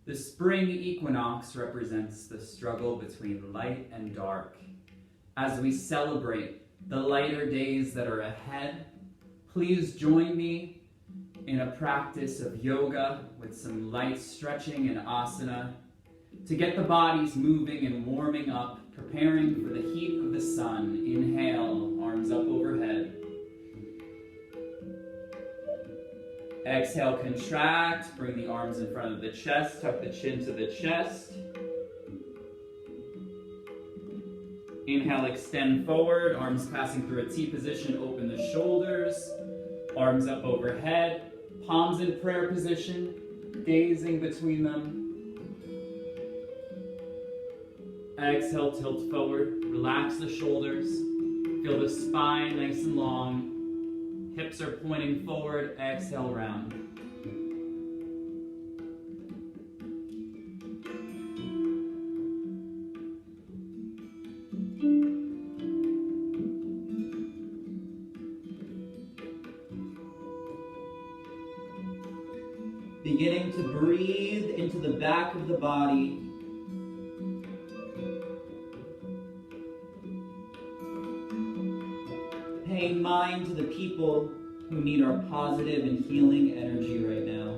The spring equinox represents the struggle between light and dark. As we celebrate the lighter days that are ahead, please join me in a practice of yoga with some light stretching and asana to get the bodies moving and warming up, preparing for the heat of the sun. Inhale, arms up overhead. Exhale, contract, bring the arms in front of the chest, tuck the chin to the chest. Inhale, extend forward, arms passing through a T position, open the shoulders, arms up overhead, palms in prayer position, gazing between them. Exhale, tilt forward, relax the shoulders, feel the spine nice and long. Hips are pointing forward, exhale, round. Beginning to breathe into the back of the body. Paying mind to the people who need our positive and healing energy right now.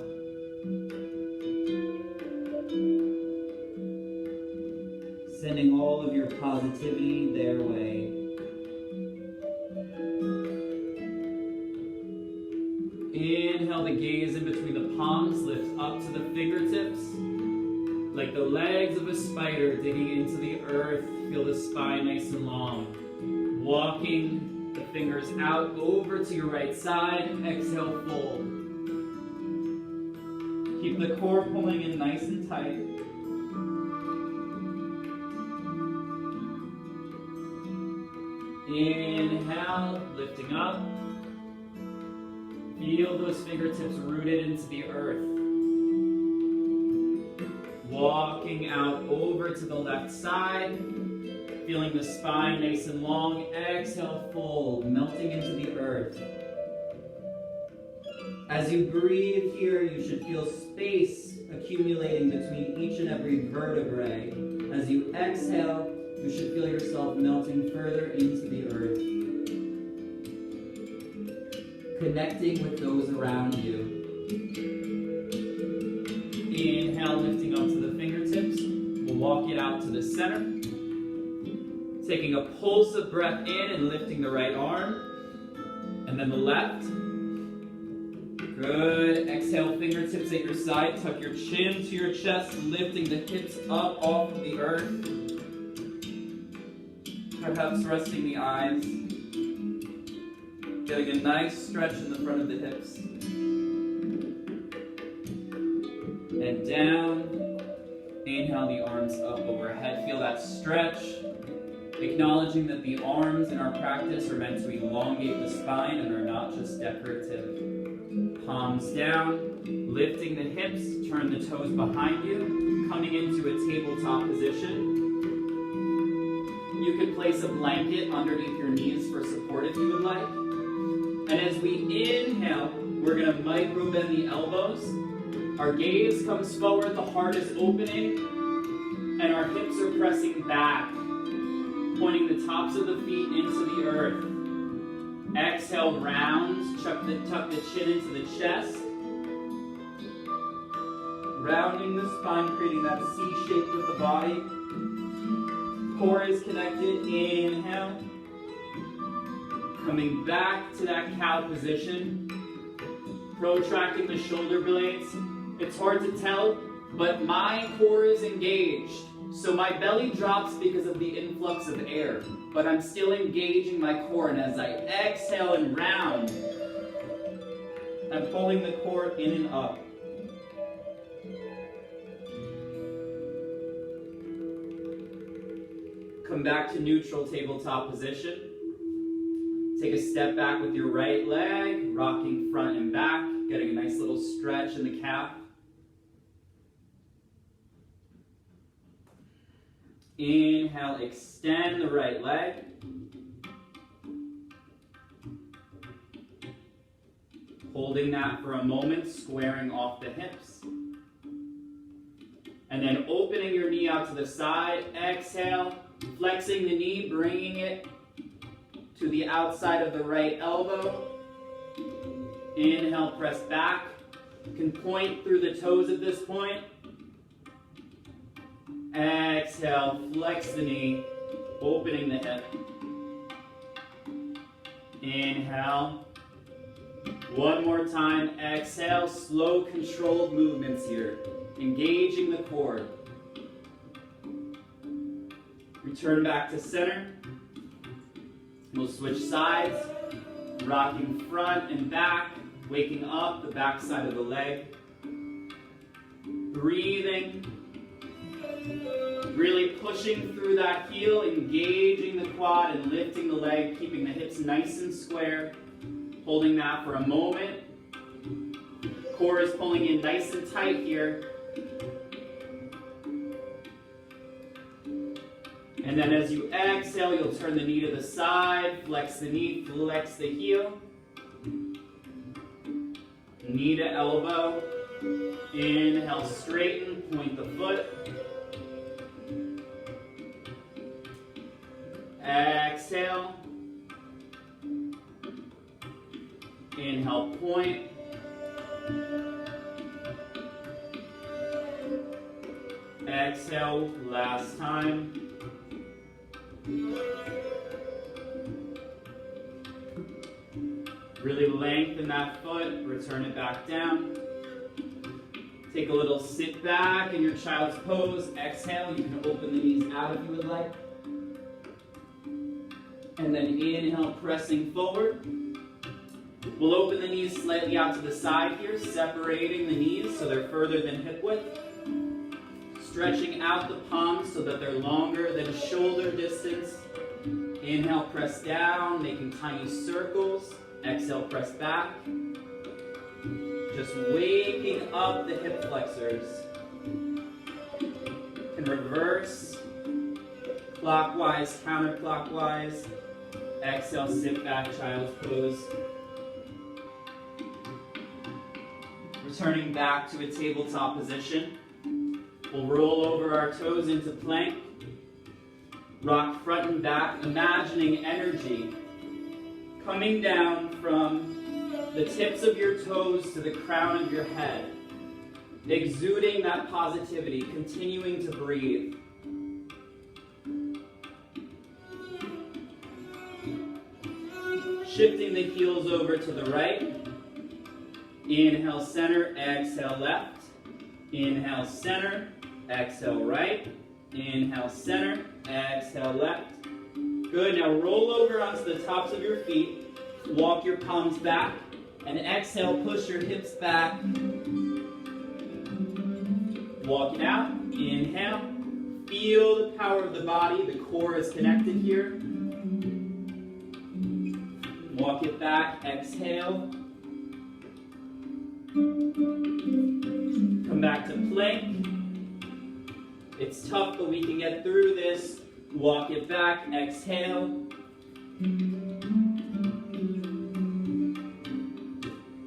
Sending all of your positivity their way. Inhale the gaze in between the palms, lift up to the fingertips. Like the legs of a spider digging into the earth, feel the spine nice and long. Walking the fingers out over to your right side. Exhale, fold. Keep the core pulling in nice and tight. Inhale, lifting up. Feel those fingertips rooted into the earth. Walking out over to the left side. Feeling the spine nice and long. Exhale, fold, melting into the earth. As you breathe here, you should feel space accumulating between each and every vertebrae. As you exhale, you should feel yourself melting further into the earth. Connecting with those around you. Inhale, lifting up to the fingertips. We'll walk it out to the center. Taking a pulse of breath in and lifting the right arm. And then the left. Good. Exhale, fingertips at your side. Tuck your chin to your chest, lifting the hips up off of the earth. Perhaps resting the eyes. Getting a nice stretch in the front of the hips. And down. Inhale the arms up overhead. Feel that stretch. Acknowledging that the arms in our practice are meant to elongate the spine and are not just decorative. Palms down, lifting the hips, turn the toes behind you, coming into a tabletop position. You could place a blanket underneath your knees for support if you would like. And as we inhale, we're going to micro bend the elbows. Our gaze comes forward, the heart is opening, and our hips are pressing back. Pointing the tops of the feet into the earth. Exhale, round, tuck the chin into the chest. Rounding the spine, creating that C shape with the body. Core is connected, inhale. Coming back to that cow position. Protracting the shoulder blades. It's hard to tell, but my core is engaged. So my belly drops because of the influx of air, but I'm still engaging my core, and as I exhale and round, I'm pulling the core in and up. Come back to neutral tabletop position. Take a step back with your right leg, rocking front and back, getting a nice little stretch in the calf. Inhale, extend the right leg. Holding that for a moment, squaring off the hips. And then opening your knee out to the side. Exhale, flexing the knee, bringing it to the outside of the right elbow. Inhale, press back. You can point through the toes at this point. Exhale, flex the knee, opening the hip. Inhale. One more time. Exhale, slow, controlled movements here. Engaging the core. Return back to center. We'll switch sides. Rocking front and back. Waking up the back side of the leg. Breathing. Really pushing through that heel, engaging the quad and lifting the leg, keeping the hips nice and square. Holding that for a moment. Core is pulling in nice and tight here. And then as you exhale, you'll turn the knee to the side, flex the knee, flex the heel. Knee to elbow. Inhale, straighten, point the foot. Exhale. Inhale, point. Exhale, last time. Really lengthen that foot, return it back down. Take a little sit back in your child's pose. Exhale, you can open the knees out if you would like. And then inhale, pressing forward. We'll open the knees slightly out to the side here, separating the knees so they're further than hip width. Stretching out the palms so that they're longer than shoulder distance. Inhale, press down, making tiny circles. Exhale, press back. Just waking up the hip flexors. Can reverse, clockwise, counterclockwise. Exhale, sit back, child's pose. Returning back to a tabletop position. We'll roll over our toes into plank. Rock front and back, imagining energy coming down from the tips of your toes to the crown of your head. Exuding that positivity, continuing to breathe. Shifting the heels over to the right. Inhale, center, exhale, left. Inhale, center, exhale, right. Inhale, center, exhale, left. Good, now roll over onto the tops of your feet. Walk your palms back. And exhale, push your hips back. Walk it out. Inhale. Feel the power of the body. The core is connected here. Walk it back. Exhale. Come back to plank. It's tough, but we can get through this. Walk it back. Exhale.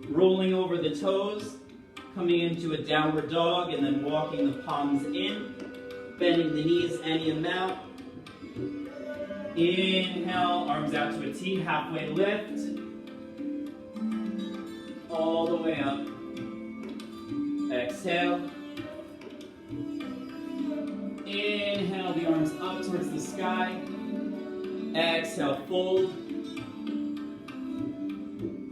Rolling over the toes. Coming into a downward dog and then walking the palms in. Bending the knees any amount. Inhale, arms out to a T, halfway lift. All the way up. Exhale. Inhale, the arms up towards the sky. Exhale, fold.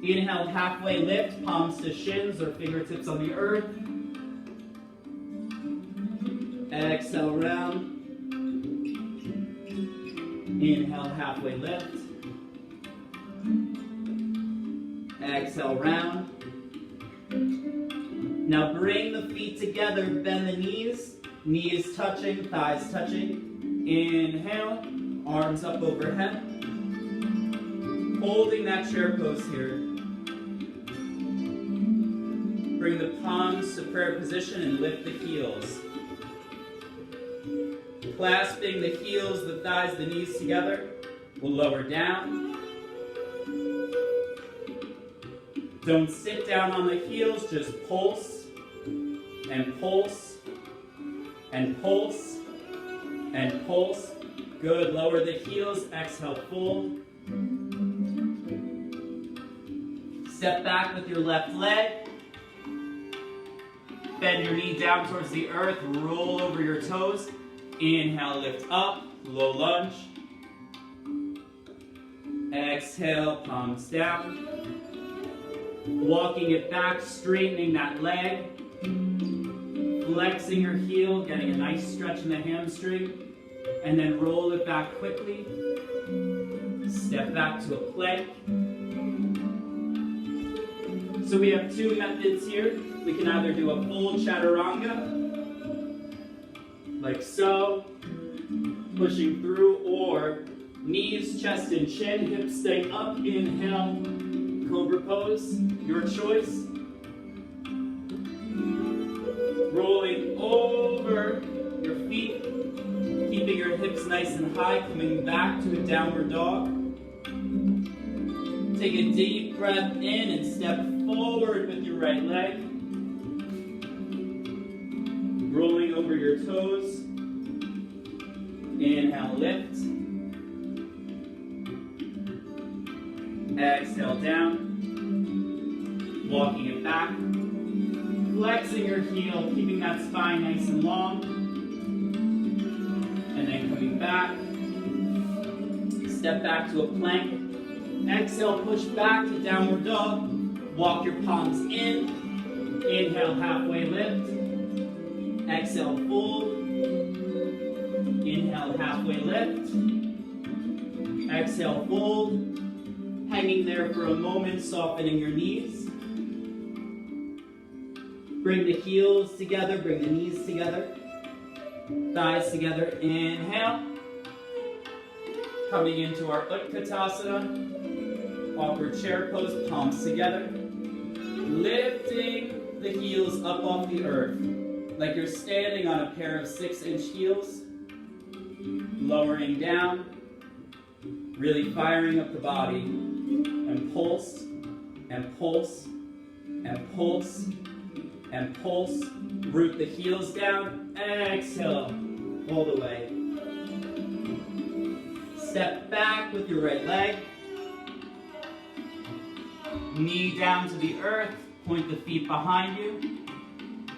Inhale, halfway lift, palms to shins or fingertips on the earth. Exhale, round. Inhale, halfway lift. Exhale, round. Now bring the feet together, bend the knees. Knees touching, thighs touching. Inhale, arms up overhead. Holding that chair pose here. Bring the palms to prayer position and lift the heels. Clasping the heels, the thighs, the knees together. We'll lower down. Don't sit down on the heels, just pulse and pulse. and pulse, and pulse. Good, lower the heels, exhale, fold. Step back with your left leg. Bend your knee down towards the earth, roll over your toes. Inhale, lift up, low lunge. Exhale, palms down. Walking it back, straightening that leg. Flexing your heel, getting a nice stretch in the hamstring. And then roll it back quickly. Step back to a plank. So we have two methods here. We can either do a full chaturanga, like so, pushing through, or knees, chest, and chin, hips stay up, inhale, cobra pose, your choice. Rolling over your feet, keeping your hips nice and high, coming back to a downward dog. Take a deep breath in and step forward with your right leg. Rolling over your toes. Inhale, lift. Exhale, down. Walking it back. Flexing your heel, keeping that spine nice and long. And then coming back. Step back to a plank. Exhale, push back to downward dog. Walk your palms in. Inhale, halfway lift. Exhale, fold. Inhale, halfway lift. Exhale, fold. Hanging there for a moment, softening your knees. Bring the heels together, bring the knees together. Thighs together, inhale. Coming into our Utkatasana. Awkward chair pose, palms together. Lifting the heels up off the earth, like you're standing on a pair of 6-inch heels. Lowering down, really firing up the body. And pulse, and pulse, and pulse, and pulse. Root the heels down, exhale, all the way. Step back with your right leg. Knee down to the earth, point the feet behind you.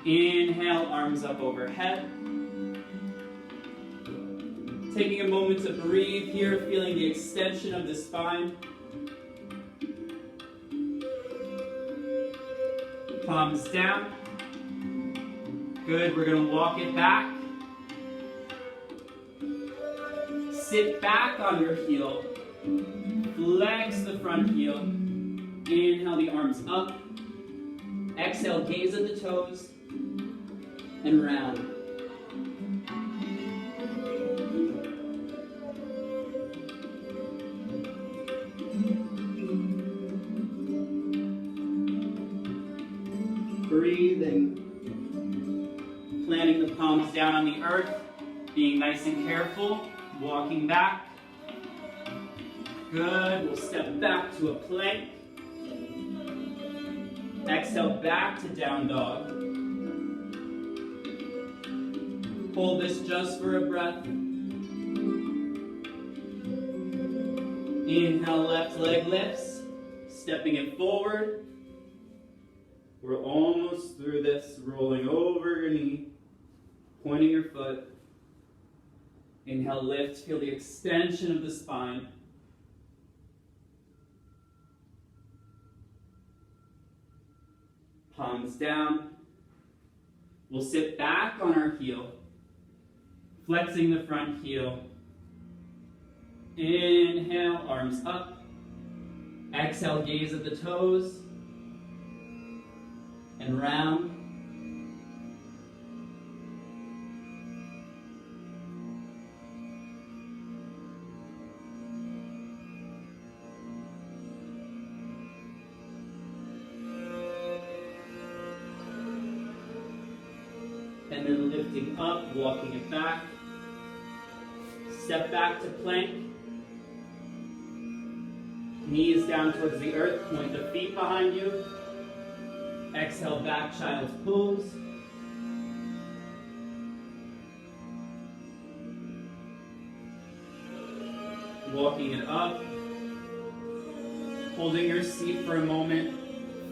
Inhale, arms up overhead. Taking a moment to breathe here, feeling the extension of the spine. Palms down. Good, we're going to walk it back. Sit back on your heel. Flex the front heel. Inhale the arms up. Exhale, gaze at the toes. And round. Breathing. Planting the palms down on the earth. Being nice and careful. Walking back. Good. We'll step back to a plank. Exhale back to down dog. Hold this just for a breath. Inhale, left leg lifts. Stepping it forward. We're almost through this. Rolling over your knee. Pointing your foot. Inhale, lift. Feel the extension of the spine. Palms down. We'll sit back on our heel. Flexing the front heel. Inhale, arms up. Exhale, gaze at the toes. And round. And then lifting up, walking it back. Step back to plank. Knees down towards the earth, point the feet behind you. Exhale back, child's pose. Walking it up. Holding your seat for a moment.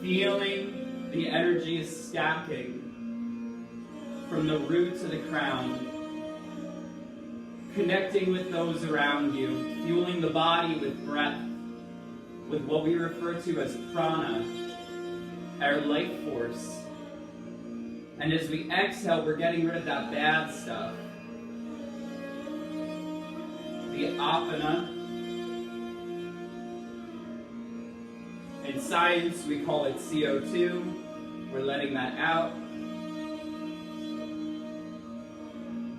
Feeling the energy stacking from the root to the crown. Connecting with those around you. Fueling the body with breath. With what we refer to as prana, our life force. And as we exhale, we're getting rid of that bad stuff. The apana. In science, we call it CO2. We're letting that out.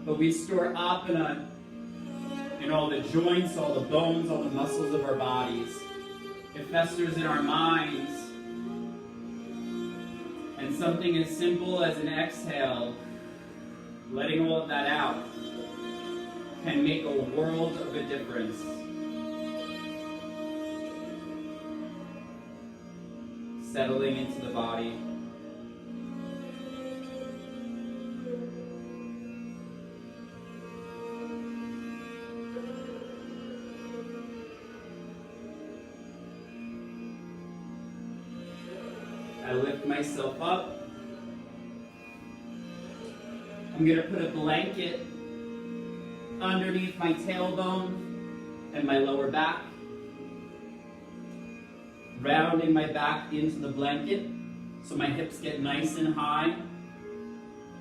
But we store apana in all the joints, all the bones, all the muscles of our bodies. It festers in our minds. And something as simple as an exhale, letting all of that out, can make a world of a difference. Settling into the body. I lift myself up. I'm going to put a blanket underneath my tailbone and my lower back. Rounding my back into the blanket so my hips get nice and high.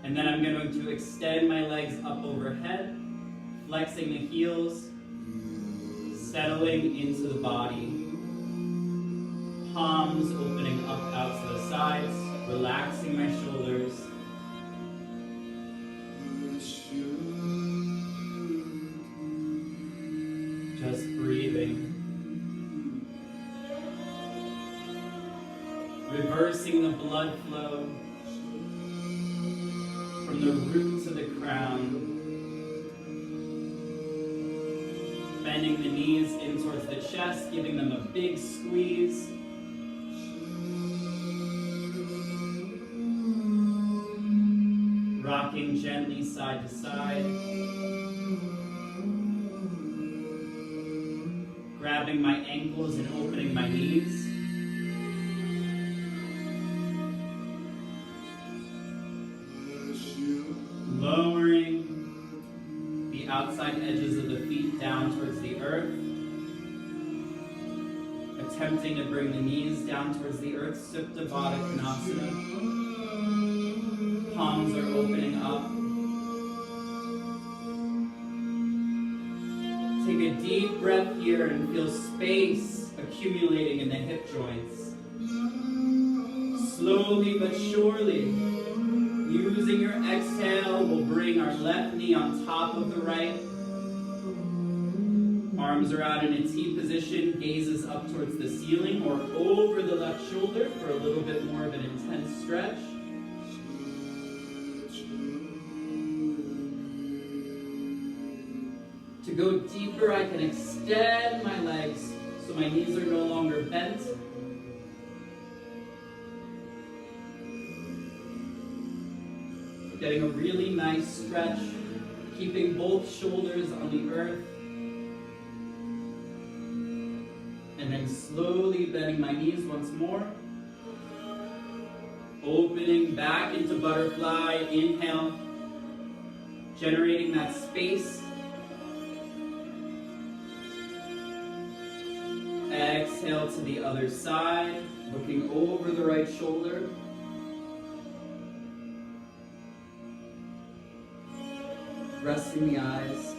And then I'm going to extend my legs up overhead, flexing the heels, settling into the body. Palms opening up out to the sides, relaxing my shoulders. Just breathing. Reversing the blood flow from the root to the crown. Bending the knees in towards the chest, giving them a big squeeze. Rocking gently side to side. Grabbing my ankles and opening my knees. Lowering the outside edges of the feet down towards the earth. Attempting to bring the knees down towards the earth. Supta Baddha Konasana. Palms are opening up. Take a deep breath here and feel space accumulating in the hip joints. Slowly but surely, using your exhale, we'll bring our left knee on top of the right. Arms are out in a T position, gazes up towards the ceiling or over the left shoulder for a little bit more of an intense stretch. To go deeper, I can extend my legs so my knees are no longer bent. Getting a really nice stretch, keeping both shoulders on the earth. And then slowly bending my knees once more. Opening back into butterfly, inhale. Generating that space. Exhale to the other side, looking over the right shoulder. Resting the eyes.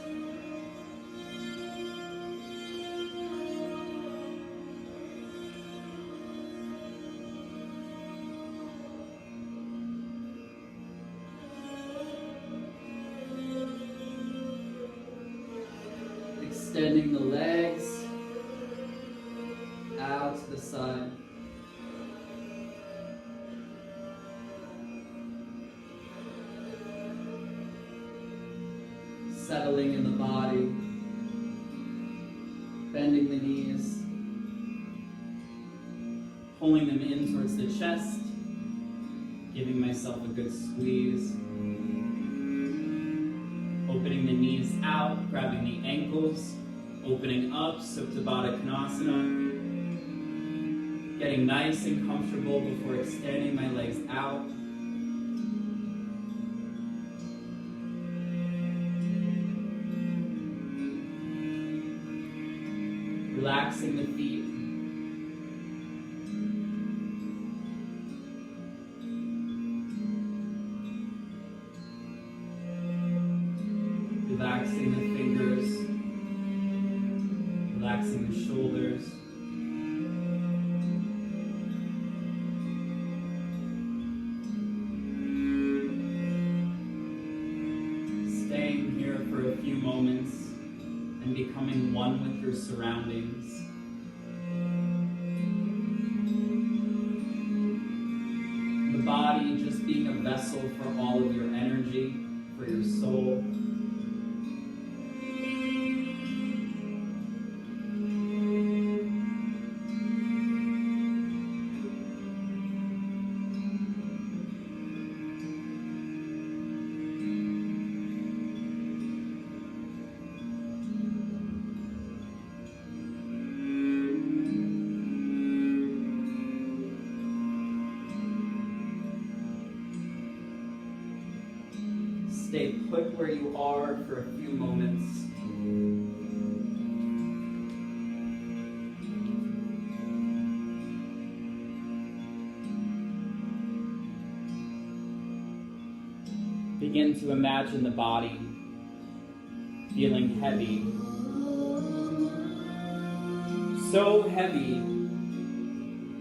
Extending the legs out to the side. Settling in the body. Bending the knees. Pulling them in towards the chest. Giving myself a good squeeze. Opening the knees out, grabbing the ankles. Opening up, Supta Baddha Konasana. Getting nice and comfortable before extending my legs out. Relaxing the feet. Relaxing the fingers. Relaxing the shoulders. Staying here for a few moments and becoming one with your surroundings. The body just being a vessel for all of your energy, for your soul. Stay put where you are for a few moments. Begin to imagine the body feeling heavy. So heavy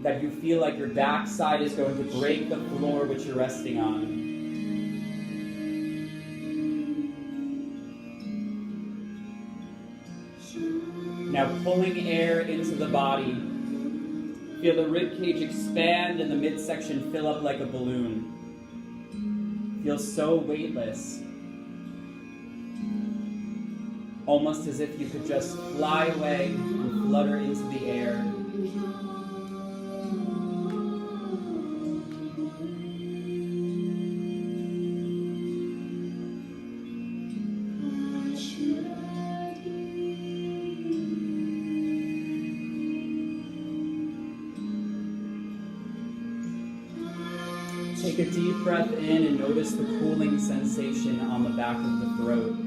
that you feel like your backside is going to break the floor which you're resting on. Now pulling air into the body, feel the rib cage expand and the midsection fill up like a balloon. Feel so weightless, almost as if you could just fly away and flutter into the air. Take a deep breath in and notice the cooling sensation on the back of the throat.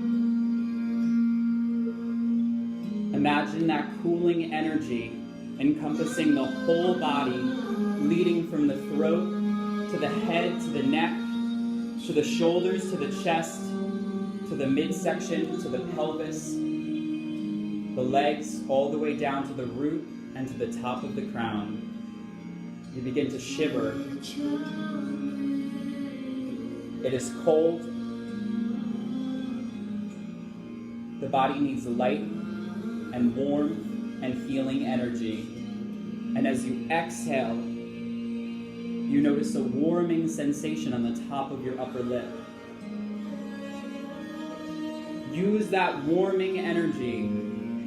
Imagine that cooling energy encompassing the whole body, leading from the throat to the head, to the neck, to the shoulders, to the chest, to the midsection, to the pelvis, the legs, all the way down to the root and to the top of the crown. You begin to shiver. It is cold. The body needs light and warmth and healing energy. And as you exhale, you notice a warming sensation on the top of your upper lip. Use that warming energy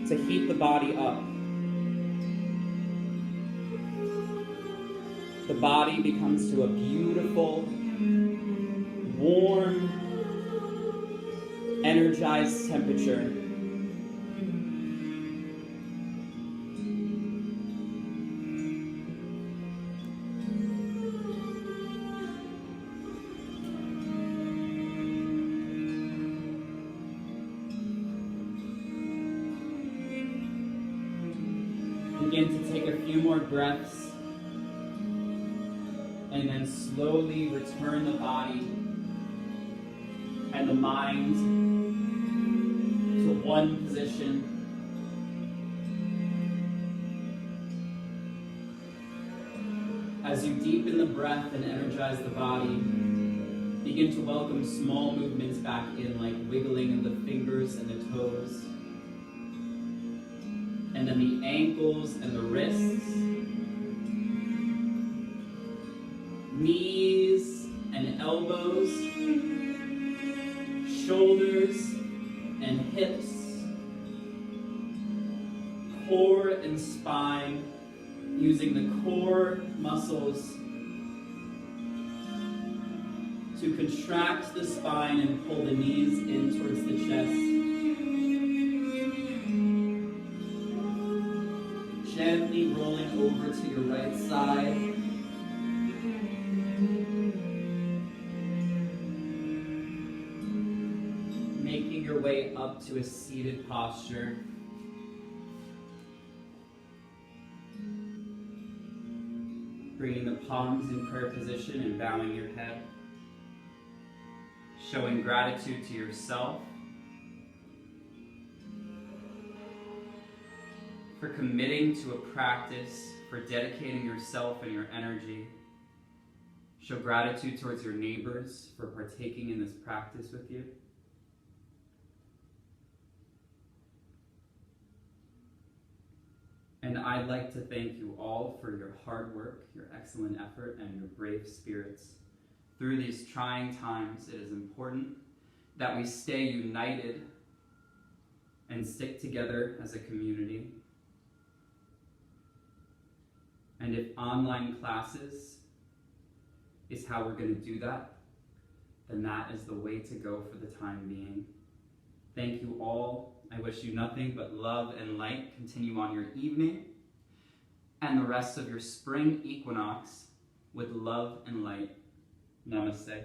to heat the body up. The body becomes to a beautiful, warm, energized temperature. Begin to take a few more breaths. And then slowly return the body and the mind to one position. As you deepen the breath and energize the body, begin to welcome small movements back in, like wiggling of the fingers and the toes. And then the ankles and the wrists. Knees and elbows, shoulders and hips, core and spine, using the core muscles to contract the spine and pull the knees in towards the chest. gently rolling over to your right side. Making your way up to a seated posture. Bringing the palms in prayer position and bowing your head. Showing gratitude to yourself for committing to a practice, for dedicating yourself and your energy. Show gratitude towards your neighbors for partaking in this practice with you. And I'd like to thank you all for your hard work, your excellent effort, and your brave spirits. Through these trying times, it is important that we stay united and stick together as a community. And if online classes is how we're going to do that, then that is the way to go for the time being. Thank you all. I wish you nothing but love and light. Continue on your evening and the rest of your spring equinox with love and light. Namaste.